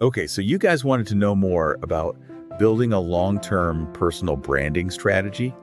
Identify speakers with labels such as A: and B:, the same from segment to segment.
A: Okay, so you guys wanted to know more about building a long-term personal branding strategy.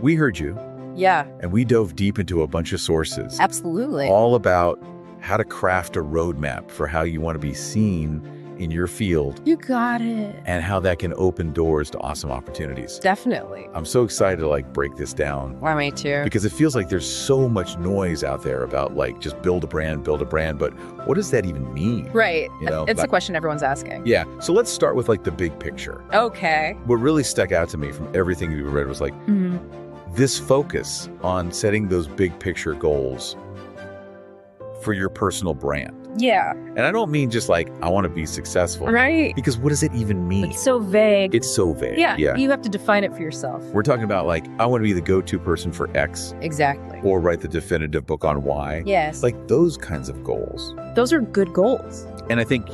A: We heard you,
B: Yeah,
A: and we dove deep into a bunch of sources,
B: absolutely.
A: all about how to craft a roadmap for how you want to be seen in your field
B: You got it.
A: and how that can open doors to awesome opportunities.
B: Definitely.
A: I'm so excited to break this down
B: Why, me too.
A: because it feels like there's so much noise out there about just build a brand, but what does that even mean?
B: Right.
A: You know,
B: It's a question everyone's asking.
A: Yeah, so let's start with the big picture.
B: Okay.
A: What really stuck out to me from everything we read was this focus on setting those big picture goals for your personal brand.
B: Yeah.
A: And I don't mean just I want to be successful.
B: Right.
A: Because what does it even mean?
B: It's so vague.
A: It's so vague.
B: Yeah. You have to define it for yourself.
A: We're talking about I want to be the go-to person for X
B: Exactly.
A: or write the definitive book on Y.
B: Yes.
A: Those kinds of goals.
B: Those are good goals.
A: And I think,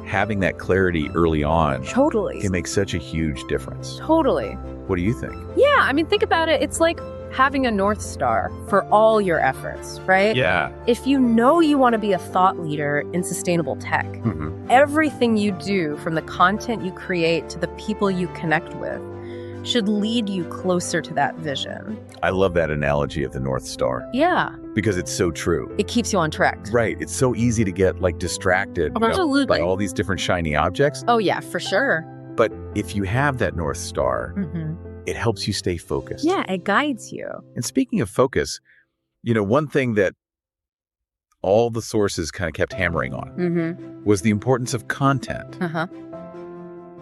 A: having that clarity early on
B: Totally.
A: can make such a huge difference.
B: Totally.
A: What do you think?
B: Yeah. I mean, think about it. It's like having a North Star for all your efforts, right?
A: Yeah.
B: If you know you want to be a thought leader in sustainable tech, everything you do, from the content you create to the people you connect with, should lead you closer to that vision.
A: I love that analogy of the North Star
B: Yeah.
A: because it's so true.
B: It keeps you on track.
A: Right. It's so easy to get distracted
B: Absolutely.
A: by all these different shiny objects.
B: Oh, yeah, for sure.
A: But if you have that North Star, it helps you stay focused.
B: Yeah, it guides you.
A: And speaking of focus, one thing that all the sources kind of kept hammering on was the importance of content.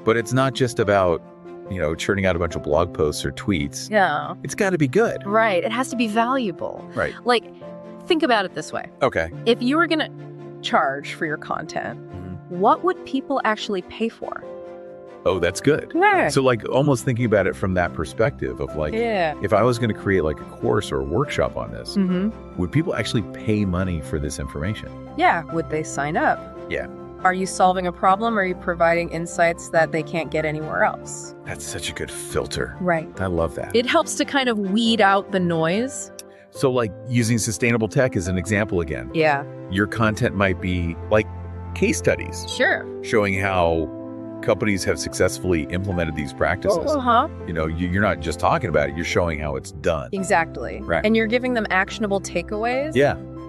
A: But it's not just about, churning out a bunch of blog posts or tweets.
B: Yeah.
A: It's got to be good.
B: Right. It has to be valuable.
A: Right.
B: Think about it this way.
A: Okay.
B: If you were going to charge for your content, what would people actually pay for?
A: Oh, that's good.
B: Yeah.
A: So almost thinking about it from that perspective of
B: Yeah.
A: if I was going to create a course or a workshop on this, would people actually pay money for this information?
B: Yeah. Would they sign up?
A: Yeah.
B: Are you solving a problem? Or are you providing insights that they can't get anywhere else?
A: That's such a good filter.
B: Right.
A: I love that.
B: It helps to kind of weed out the noise.
A: So using sustainable tech as an example again,
B: Yeah.
A: your content might be case studies
B: Sure.
A: showing how companies have successfully implemented these practices. You're not just talking about it, you're showing how it's done.
B: Exactly.
A: Right.
B: And you're giving them actionable takeaways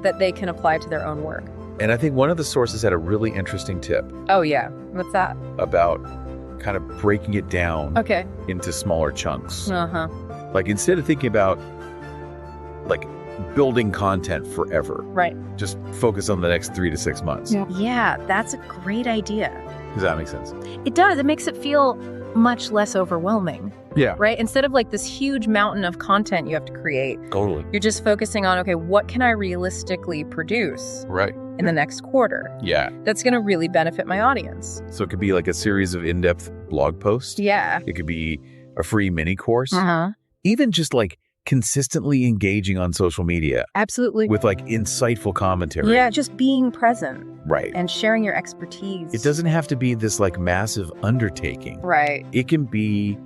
B: that they can apply to their own work.
A: And I think one of the sources had a really interesting tip
B: Oh, yeah. What's that?
A: about kind of breaking it down
B: Okay.
A: into smaller chunks.
B: Uh-huh.
A: Instead of thinking about building content forever,
B: Right.
A: just focus on the next 3 to 6 months.
B: Yeah, that's a great idea.
A: Does that make sense?
B: It does. It makes it feel much less overwhelming,
A: Yeah.
B: right? Instead of this huge mountain of content you have to create,
A: Totally.
B: you're just focusing on, okay, what can I realistically produce
A: Right.
B: in the next quarter
A: Yeah.
B: that's going to really benefit my audience?
A: So it could be a series of in-depth blog posts.
B: Yeah.
A: It could be a free mini course.
B: Uh-huh.
A: Even just consistently engaging on social media
B: Absolutely.
A: with insightful commentary.
B: Yeah, just being present
A: Right.
B: and sharing your expertise.
A: It doesn't have to be this massive undertaking.
B: Right.
A: It can be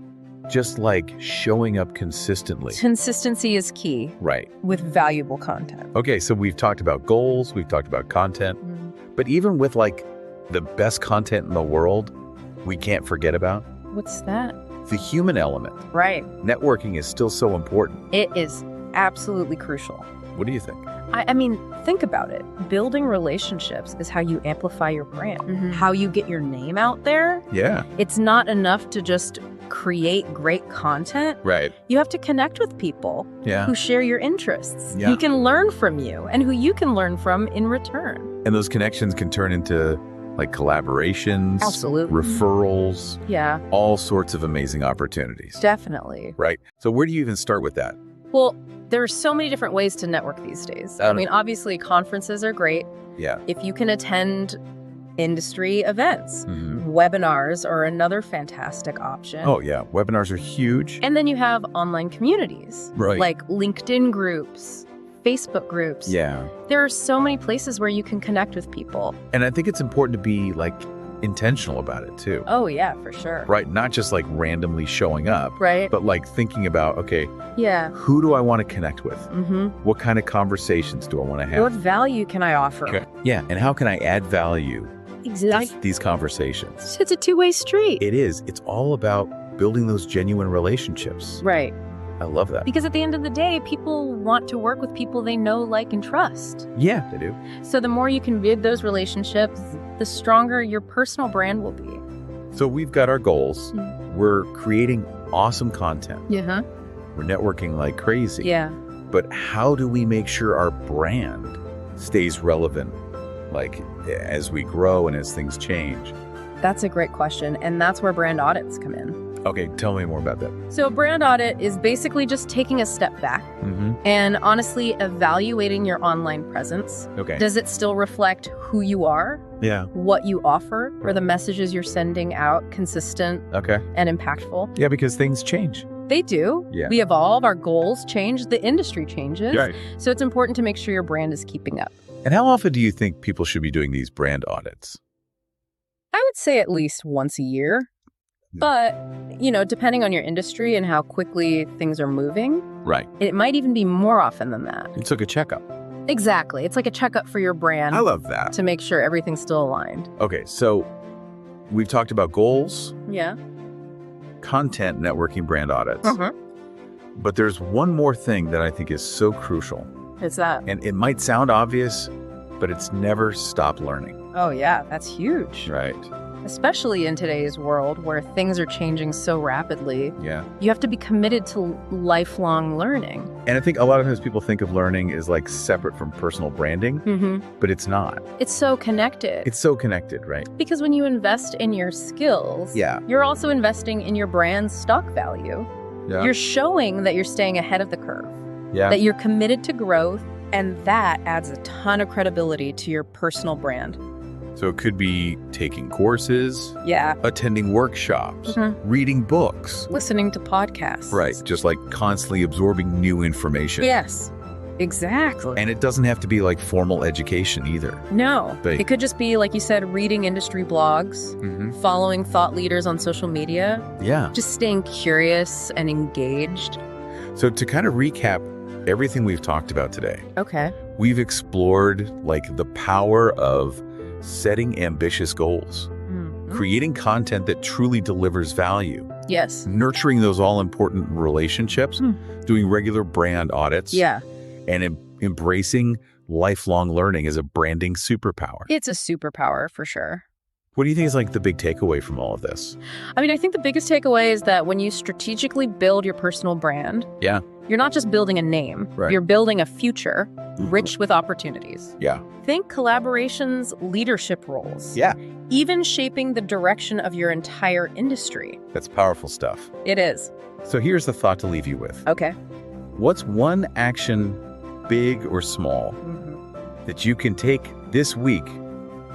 A: just showing up consistently.
B: Consistency is key
A: Right.
B: with valuable content.
A: Okay, so we've talked about goals, we've talked about content, but even with the best content in the world, we can't forget about
B: What's that?
A: the human element.
B: Right.
A: Networking is still so important.
B: It is absolutely crucial.
A: What do you think?
B: I mean, think about it. Building relationships is how you amplify your brand, how you get your name out there.
A: Yeah.
B: It's not enough to just create great content.
A: Right.
B: You have to connect with people
A: Yeah.
B: who share your interests,
A: Yeah.
B: who can learn from you, and who you can learn from in return.
A: And those connections can turn into collaborations,
B: Absolutely.
A: referrals,
B: Yeah,
A: all sorts of amazing opportunities.
B: definitely.
A: Right. So where do you even start with that?
B: Well, there are so many different ways to network these days. I mean, obviously, conferences are great.
A: Yeah.
B: If you can attend industry events,
A: Mhm.
B: webinars are another fantastic option.
A: Oh, yeah. Webinars are huge.
B: And then you have online communities,
A: Right.
B: like LinkedIn groups, Facebook groups.
A: Yeah.
B: There are so many places where you can connect with people.
A: And I think it's important to be intentional about it too.
B: Oh, yeah, for sure.
A: Right? Not just randomly showing up,
B: Right?
A: but thinking about, okay,
B: Yeah.
A: who do I want to connect with?
B: Mm-hmm.
A: What kind of conversations do I want to have?
B: What value can I offer?
A: Okay. Yeah. And how can I add value
B: Exactly.
A: these conversations.
B: It's a two-way street.
A: It is. It's all about building those genuine relationships.
B: Right.
A: I love that.
B: Because at the end of the day, people want to work with people they know, like, and trust.
A: Yeah, they do.
B: So the more you can build those relationships, the stronger your personal brand will be.
A: So we've got our goals. We're creating awesome content.
B: Yeah.
A: We're networking like crazy.
B: Yeah.
A: But how do we make sure our brand stays relevant, like, as we grow and as things change?
B: That's a great question. And that's where brand audits come in.
A: Okay, tell me more about that.
B: So a brand audit is basically just taking a step back and honestly evaluating your online presence.
A: Okay.
B: Does it still reflect who you are,
A: Yeah.
B: what you offer, or the messages you're sending out consistent
A: Okay.
B: and impactful?
A: Yeah, because things change.
B: They do.
A: Yeah.
B: We evolve, our goals change, the industry changes.
A: Right.
B: So it's important to make sure your brand is keeping up.
A: And how often do you think people should be doing these brand audits?
B: I would say at least once a year. But, depending on your industry and how quickly things are moving,
A: Right.
B: it might even be more often than that.
A: It's like a checkup.
B: Exactly. It's like a checkup for your brand
A: I love that.
B: to make sure everything's still aligned.
A: Okay, so we've talked about goals,
B: Yeah.
A: content, networking, brand audits. But there's one more thing that I think is so crucial.
B: It's that.
A: And it might sound obvious, but it's never stop learning.
B: Oh, yeah. That's huge.
A: Right.
B: Especially in today's world where things are changing so rapidly.
A: Yeah.
B: You have to be committed to lifelong learning.
A: And I think a lot of times people think of learning as like separate from personal branding, but it's not.
B: It's so connected.
A: It's so connected, right?
B: Because when you invest in your skills,
A: Yeah.
B: you're also investing in your brand's stock value.
A: Yeah.
B: You're showing that you're staying ahead of the curve,
A: Yeah.
B: that you're committed to growth, and that adds a ton of credibility to your personal brand.
A: So it could be taking courses,
B: Yeah.
A: attending workshops, reading books.
B: Listening to podcasts.
A: Right. Just like constantly absorbing new information.
B: Yes. Exactly.
A: And it doesn't have to be like formal education either.
B: No.
A: But-
B: It could just be, like you said, reading industry blogs, following thought leaders on social media,
A: Yeah.
B: just staying curious and engaged.
A: So to kind of recap everything we've talked about today,
B: Okay.
A: we've explored like the power of setting ambitious goals, creating content that truly delivers value,
B: Yes.
A: nurturing those all-important relationships, doing regular brand audits,
B: Yeah.
A: and embracing lifelong learning as a branding superpower.
B: It's a superpower for sure.
A: What do you think is like the big takeaway from all of this?
B: I mean, I think the biggest takeaway is that when you strategically build your personal brand,
A: Yeah.
B: you're not just building a name,
A: Right.
B: you're building a future rich with opportunities.
A: Yeah.
B: Think collaborations, leadership roles.
A: Yeah.
B: Even shaping the direction of your entire industry.
A: That's powerful stuff.
B: It is.
A: So here's the thought to leave you with.
B: Okay.
A: What's one action, big or small, that you can take this week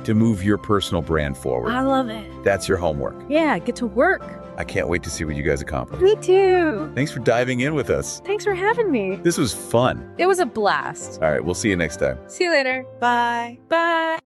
A: to move your personal brand forward?
B: I love it.
A: That's your homework.
B: Yeah, get to work.
A: I can't wait to see what you guys accomplish.
B: Me too.
A: Thanks for diving in with us.
B: Thanks for having me.
A: This was fun.
B: It was a blast.
A: All right, we'll see you next time.
B: See you later. Bye. Bye.